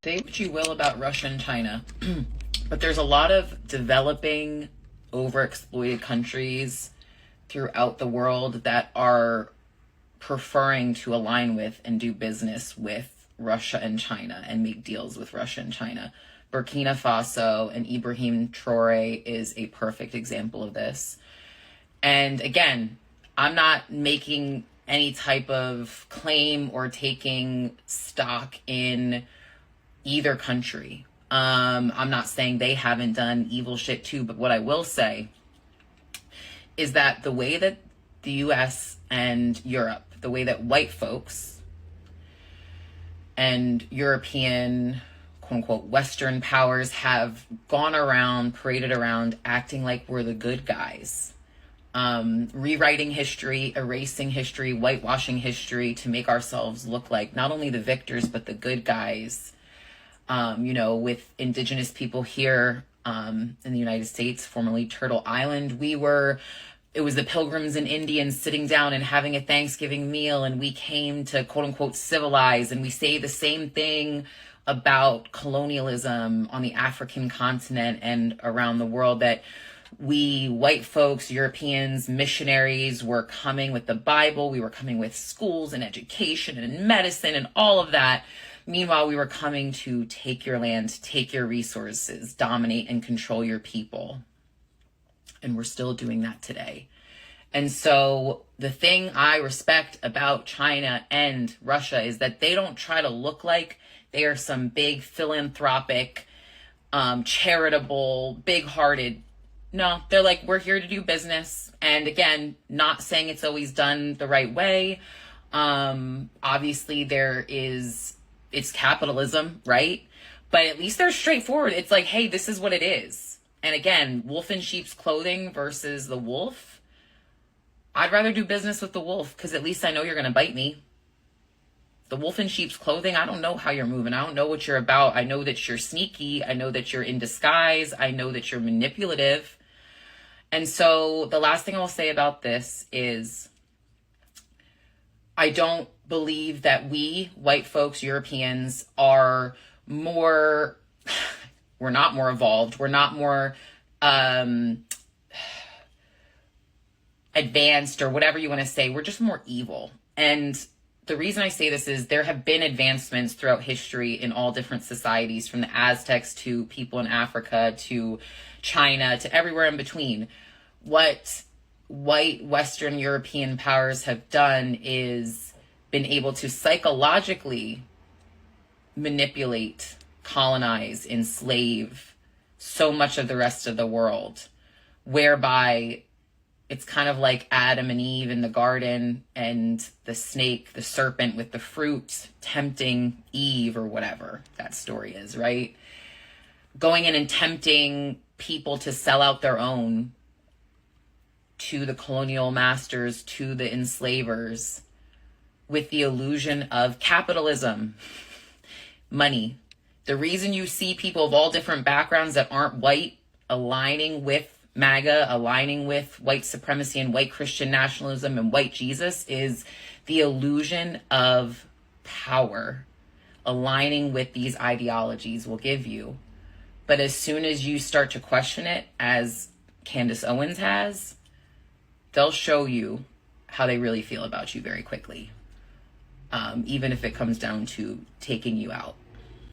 Say what you will about Russia and China, but there's a lot of developing, overexploited countries throughout the world that are preferring to align with and do business with Russia and China and make deals with Russia and China. Burkina Faso and Ibrahim Traore is a perfect example of this. And again, I'm not making any type of claim or taking stock in either country. I'm not saying they haven't done evil shit too, but what I will say is that the way that the US and Europe, the way that white folks and European, quote unquote, Western powers have gone around, paraded around, acting like we're the good guys, rewriting history, erasing history, whitewashing history to make ourselves look like not only the victors, but the good guys. With indigenous people here in the United States, formerly Turtle Island, it was the Pilgrims and Indians sitting down and having a Thanksgiving meal, and we came to quote unquote civilize, and we say the same thing about colonialism on the African continent and around the world, that we white folks, Europeans, missionaries were coming with the Bible, we were coming with schools and education and medicine and all of that. Meanwhile, we were coming to take your land, take your resources, dominate and control your people. And we're still doing that today. And so the thing I respect about China and Russia is that they don't try to look like they are some big philanthropic, charitable, big-hearted. No, they're like, we're here to do business. And again, not saying it's always done the right way. Obviously, it's capitalism, right? But at least they're straightforward. It's like, hey, this is what it is. And again, wolf in sheep's clothing versus the wolf. I'd rather do business with the wolf because at least I know you're going to bite me. The wolf in sheep's clothing, I don't know how you're moving. I don't know what you're about. I know that you're sneaky. I know that you're in disguise. I know that you're manipulative. And so the last thing I'll say about this is I don't believe that we, white folks, Europeans, are more, we're not more evolved, we're not more advanced or whatever you want to say, we're just more evil. And the reason I say this is there have been advancements throughout history in all different societies, from the Aztecs to people in Africa to China to everywhere in between. What white Western European powers have done is been able to psychologically manipulate, colonize, enslave so much of the rest of the world, whereby it's kind of like Adam and Eve in the garden and the snake, the serpent with the fruit tempting Eve, or whatever that story is, right? Going in and tempting people to sell out their own to the colonial masters, to the enslavers, with the illusion of capitalism, money. The reason you see people of all different backgrounds that aren't white aligning with MAGA, aligning with white supremacy and white Christian nationalism and white Jesus is the illusion of power. Aligning with these ideologies will give you. But as soon as you start to question it, as Candace Owens has, they'll show you how they really feel about you very quickly. Even if it comes down to taking you out.